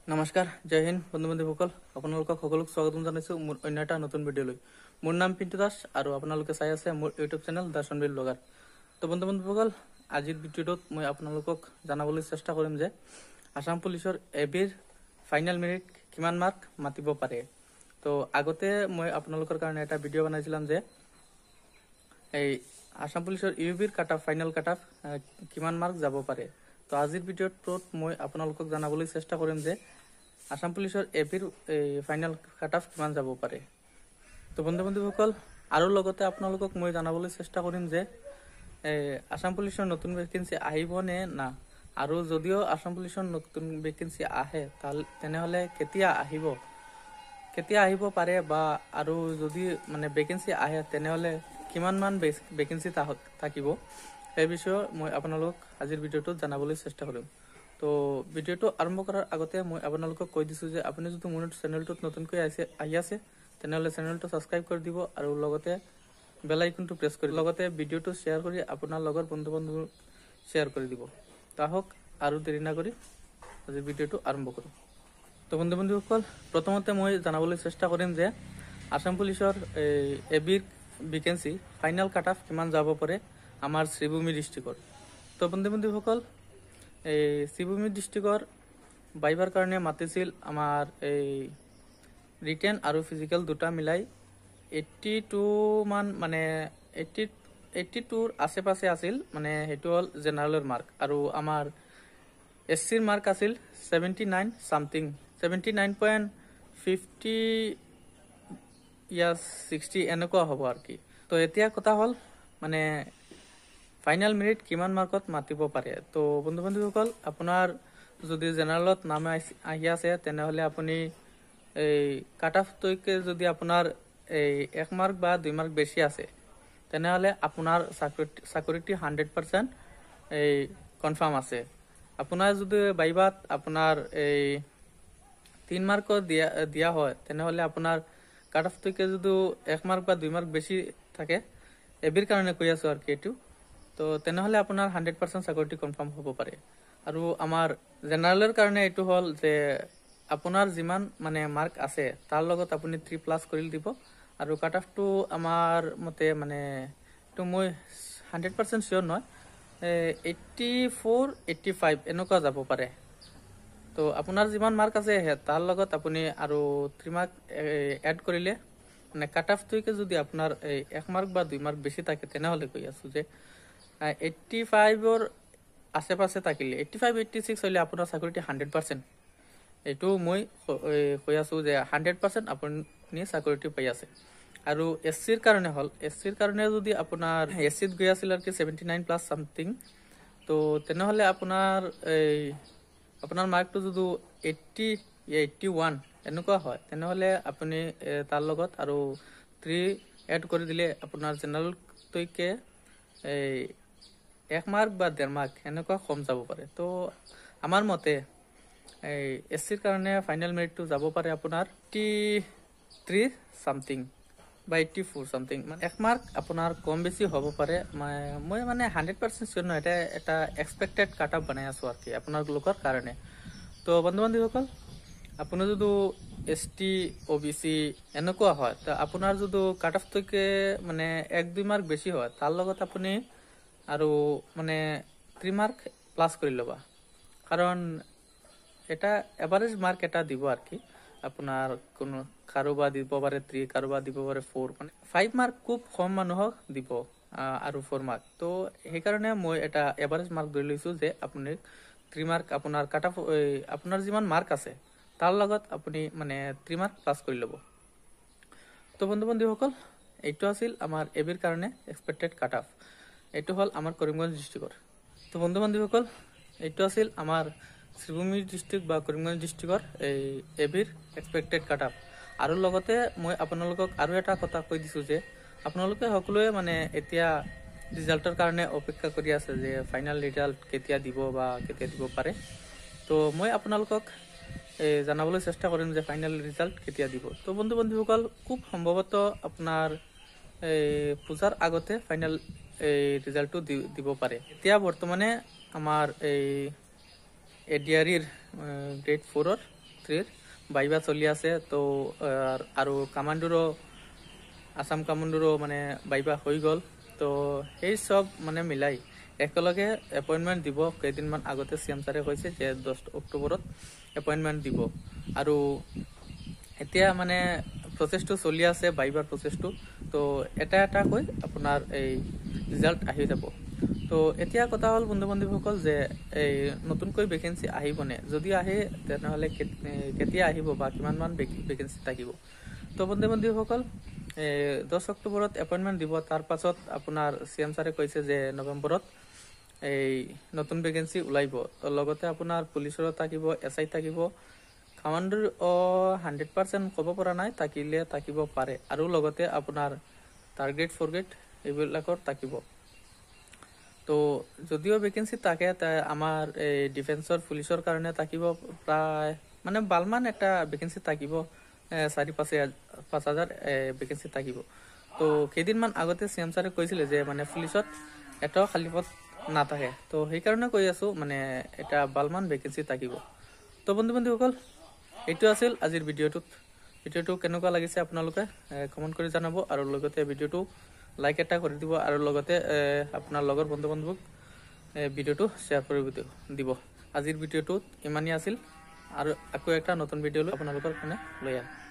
নমস্কাৰ জয় হিন্দ বন্ধু বান্ধৱীসকল আপোনালোকক সকলোক স্বাগতম জনাইছো মোৰ অন্য এটা নতুন ভিডিঅ'লৈ মোৰ নাম পিণ্টু দাস আৰু আপোনালোকে চাই আছে মোৰ ইউটিউব চেনেল দৰ্শনবীৰ ব্লগাৰ তো বন্ধু বান্ধৱীসকল আজিৰ ভিডিঅ'টোত মই আপোনালোকক জনাবলৈ চেষ্টা কৰিম যে আসাম পুলিচৰ এবিৰ ফাইনেল মেৰিট কিমান মাৰ্ক মাতিব পাৰে তো আগতে মই আপোনালোকৰ কাৰণে এটা ভিডিঅ' বনাইছিলাম যে এই আসাম পুলিচৰ ইউবিৰ কাটঅফ ফাইনেল কাটঅফ কিমান মাৰ্ক যাব পাৰে তো আজিৰ ভিডিঅ'টোত মই আপোনালোকক জনাবলৈ চেষ্টা কৰিম যে আসাম পুলিচৰ এবিৰ ফাইনেল কাটঅফ কিমান যাব পাৰে তো বন্ধু বান্ধৱীসকল আৰু লগতে আপোনালোকক মই জনাবলৈ চেষ্টা কৰিম যে আসাম পুলিচৰ নতুন ভেকেন্সি আহিব নে না আৰু যদিও আসাম পুলিচৰ নতুন ভেকেন্সি আহে তেনেহলে কেতিয়া আহিব পাৰে বা আৰু যদি মানে ভেকেন্সি আহে তেনেহলে কিমান মান ভেকেন্সি থাকিব এই বিষয়ে মই আপোনালোক আজিৰ ভিডিঅ'টোত জনাবলৈ চেষ্টা কৰিম তো ভিডিঅ'টো আৰম্ভ কৰাৰ আগতে মই আপোনালোকক কৈ দিছো যে আপুনি যদি মোৰ চেনেলটোত নতুনকৈ আহি আছে তেনেহলে চেনেলটো সাবস্ক্ৰাইব কৰি দিব আৰু লগতে বেল আইকনটো প্ৰেছ কৰি লগতে ভিডিঅ'টো শেয়াৰ কৰি আপোনাৰ লগৰ বন্ধু বান্ধৱীক শেয়াৰ কৰি দিব তাহক আৰু দেৰি নকৰি আজি ভিডিঅ'টো আৰম্ভ কৰোঁ তো বন্ধু বান্ধৱীসকল প্ৰথমতে মই জনাবলৈ চেষ্টা কৰিম যে আসাম পুলিচৰ এবিৰ ভেকেন্সি ফাইনেল কাটঅফ কিমান যাব পাৰে আমাৰ শ্ৰীভূমি ডিস্ট্ৰিক্টৰ তো বন্ধু বান্ধৱীসকল এই শ্ৰীভূমি ডিস্ট্ৰিক্টৰ বাইবাৰ কাৰণে মাতিছিল আমাৰ এই ৰিটেন আৰু ফিজিক্যাল দুটা মিলাই 82 মান মানে 82ৰ আশেপাশে আছিল মানে হেতু হল জেনাৰেলৰ মাৰ্ক আৰু আমাৰ এসসিৰ মাৰ্ক আছিল 79 সামথিং 79.50 ইয়াস 60 এনেকুৱা হ'ব আৰ কি তো এতিয়া কথা হল মানে ফাইনাল মেৰিট কিমান মাৰ্কত মাতিব পাৰে তো বন্ধু বান্ধৱীসকল আপোনাৰ যদি জেনাৰেলত নাম আহি আছে তেনেহলে আপুনি এই কাটঅফ তৈকে যদি আপোনাৰ এই 1 মাৰ্ক বা 2 মাৰ্ক বেছি আছে তেনেহলে আপোনাৰ চাকৰিটি 100% এই কনফাৰ্ম আছে আপোনাৰ যদি বাইবাত আপোনাৰ এই 3 মাৰ্ক দিয়া হয় তেনেহলে আপোনাৰ কাটঅফ তৈকে যদি 1 মাৰ্ক বা 2 মাৰ্ক বেছি থাকে এবিৰ কাৰণে কৈ আছো আৰ কি এটু তো তেনেহলে আপোনাৰ 100% চাকৰিটি কনফাৰ্ম হ'ব পাৰে আৰু আমাৰ জেনাৰেলৰ কাৰণে এটু হল যে আপোনাৰ যিমান মানে মাৰ্ক আছে তাৰ লগত আপুনি 3+ কৰি দিব আৰু কাটঅফটো আমাৰ মতে মানে তো মই 100% শিওৰ নহয় 84 85 এনেকুৱা যাব পাৰে তো আপোনাৰ যিমান মাৰ্ক আছে তাৰ লগত আপুনি আৰু 3 মাৰ্ক এড কৰিলে মানে কাটঅফ তৈকে যদি আপোনাৰ 1 মাৰ্ক বা 2 মাৰ্ক বেছি থাকে তেনেহলে কৈ আছো যে 85ৰ আশেপাশে থাকিলে 85 86 হলে আপোনাৰ চাকৰিটি 100% এটো মই কৈ আছো যে 100% আপুনি চাকৰিটি পাই আছে আৰু এসসিৰ কাৰণে হল এসসিৰ কাৰণে যদি আপোনাৰ এসসিত গৈ আছিল আৰ কি 79+ সামথিং তো তেনেহলে আপোনাৰ আপোনাৰ মাৰ্কটো যদি 80 या 81 এনেকুৱা হয় তেনেহলে আপুনি তাৰ লগত আৰু 3 এড কৰি দিলে আপোনাৰ জেনাৰেল তৈকে 1 মাৰ্ক বা 1.5 মাৰ্ক এনেকুৱা কম যাব পাৰে তো আমাৰ মতে এসসিৰ কাৰণে ফাইনেল মেৰিটটো যাব পাৰে আপোনাৰ 83 সামথিং বা 84 সামথিং মানে 1 মাৰ্ক আপোনাৰ কম বেছি হ'ব পাৰে মই মানে 100% শিওৰ নহয় এটা এক্সপেক্টেড কাটঅফ বনাই আছো আৰ কি আপোনাৰ লোকৰ কাৰণে তো বন্ধু বান্ধৱীসকল আপুনি যদি এসটি ওবিসি এনেকুৱা হয় তো আপোনাৰ যদি কাটঅফ তৈকে মানে 1-2 মাৰ্ক বেছি হয় তাৰ লগত আপুনি আৰু মানে 3 মাৰ্ক প্লাস কৰি লবা কাৰণ এটা এভারেজ মার্ক এটা দিব আর কি আপনার কোন কারোবা দিব পারে 3 কারোবা দিব পারে 4 মানে 5 মার্ক খুব কম মানুহক দিব আৰু 4 মাৰ্ক তো সেই কাৰণে মই এটা এভাৰেজ মাৰ্ক ধৰি লৈছো যে আপুনি 3 মাৰ্ক আপোনাৰ কাটঅফ আপোনাৰ যিমান মাৰ্ক আছে তাৰ লগত আপুনি মানে 3 মাৰ্ক প্লাস কৰি লব তো বন্ধু বান্ধৱীসকল এইটো আছিল আমাৰ এবিৰ কাৰণে এক্সপেক্টেড কাটঅফ এইটো হল আমাৰ কৰিমগঞ্জ ডিস্ট্ৰিক্টৰ তো বন্ধু বান্ধৱীসকল এইটো আছিল আমাৰ শ্ৰীভূমি ডিস্ট্ৰিক্ট বা কৰিমগঞ্জ ডিস্ট্ৰিক্টৰ এই এবিৰ এক্সপেক্টেড কাটঅফ আৰু লগতে মই আপোনালোকক আৰু এটা কথা কৈ দিছো যে আপোনালোকে সকলোৱে মানে এতিয়া ৰিজাল্টৰ কাৰণে অপেক্ষা কৰি আছে যে ফাইনাল ৰিজাল্ট কেতিয়া দিব বা কেতিয়া দিব পাৰে তো মই আপোনালোকক জানাবলৈ চেষ্টা কৰিম যে ফাইনাল ৰিজাল্ট কেতিয়া দিব তো বন্ধু বান্ধৱীসকল খুব সম্ভৱত আপোনাৰ পূজাৰ আগতে ফাইনাল ৰিজাল্টটো দিব পাৰে এতিয়া বৰ্তমানে আমাৰ এই এডিআৰিৰ গ্ৰেড 4ৰ 3 বাইবা চলি আছে। তো আৰু কামাণ্ডোৰো আসাম কামাণ্ডোৰো মানে বাইবা হৈ গ'ল। তো সেই সব মানে মিলাই একেলগে এপইণ্টমেণ্ট দিব। কেইদিনমান আগতে CM ছাৰে কৈছে যে 10 অক্টোবৰত এপইণ্টমেণ্ট দিব। আৰু এতিয়া মানে প্ৰচেছটো চলি আছে বাইবাৰ প্ৰচেছটো। তো এটা কৈ আপোনাৰ এই ৰিজাল্ট আহি যাব। তো এতিয়া কথা হ'ল বন্ধু বান্ধৱীসকল যে এই নতুনকৈ ভেকেঞ্চি আহিবনে, যদি আহে তেনেহ'লে কেতিয়া আহিব বা কিমানমান ভেকেঞ্চি থাকিব। তো বন্ধু বান্ধৱীসকল 10 অক্টোবৰত এপইণ্টমেণ্ট দিব। তাৰ পাছত আপোনাৰ CM ছাৰে কৈছে যে নৱেম্বৰত এই নতুন ভেকেঞ্চি ওলাইব। তো লগতে আপোনাৰ পুলিচৰো থাকিব, SI থাকিব, কামাণ্ডোৰ 100% ক'ব পৰা নাই, থাকিলে থাকিব পাৰে। আৰু লগতে আপোনাৰ 3rd গ্ৰেড 4th গ্ৰেড এইবিলাকৰ থাকিব। তো যদিও ভেকেঞ্চি থাকে আমাৰ এই ডিফেন্সৰ পুলিচৰ কাৰণে থাকিব প্ৰায় মানে বালমান এটা ভেকেঞ্চি থাকিব, 4-5 হাজাৰ ভেকেঞ্চি থাকিব। তো কেইদিনমান আগতে CM ছাৰে কৈছিলে যে মানে পুলিচত এটাও খালী পদ নাথাকে। তো সেইকাৰণে কৈ আছোঁ মানে এটা বালমান ভেকেঞ্চি থাকিব। তো বন্ধু বান্ধৱীসকল এইটো আছিল আজিৰ ভিডিঅ'টো কেনেকুৱা লাগিছে আপোনালোকে কমেণ্ট কৰি জনাব। আৰু লগতে ভিডিঅ'টো লাইক এটা কৰি দিব। আৰু লগতে আপোনাৰ লগৰ বন্ধু বান্ধৱক ভিডিঅ'টো শ্বেয়াৰ কৰি দিব। আজিৰ ভিডিঅ'টোত ইমানেই আছিল। আৰু আকৌ একটা নতুন ভিডিঅ' লৈ আপোনালোকৰ কাৰণে লৈ আহিম।